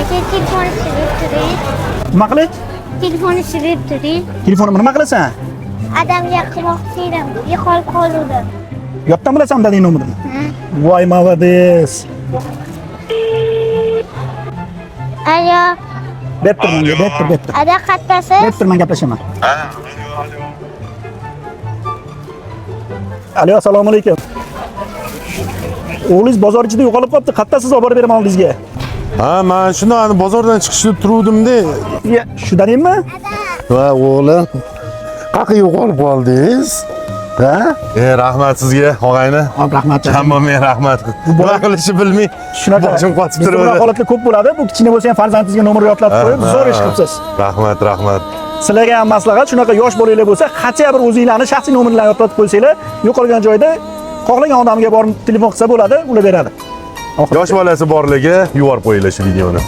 aka telefonni silib turing. Nima qilay? Telefonni silib turing. Telefonimni nima qilasan? Odamga qilmoqchidim. Yo'qolib qoluvdi. Yoddan bilasan dadang nomerini? Ha. Voy, молодец. Alo. Berib tur menga, berib tur. Ada qattasiz? Berib tur, men gaplashaman. Alo, assalomu alaykum. O'g'lingiz bozor ichida yo'qolib qolibdi. Qattasiz olib borib beraman oldingizga. Ha, men shuni bozordan chiqishib turuvdim-da. Shu dadangmi? Va o'g'lim, qayoqqa yo'qolib qoldingiz? Ha? Rahmat sizga, og'ayni. Rahmat. Hammamga rahmat. Nima qilishni bilmay, Shunaqa boshim qotib Bunaqa turibdi. holatlar ko'p bo'ladi. Bu kichkina bo'lsa ham farzandingizga nomer yodlatib qo'yib, zo'r ish qilibsiz. Rahmat, rahmat. Sizlarga ham maslahat, shunaqa yosh bolanglar bo'lsa, qancha bir o'zingizlarning shaxsiy nomerlarini yodlatib qo'ysanglar, yo'qolgan joyda xohlagan odamga borib telefon qilsa bo'ladi, ular beradi. Yosh bolasi borligi yuborib qo'yinglar shu videoni.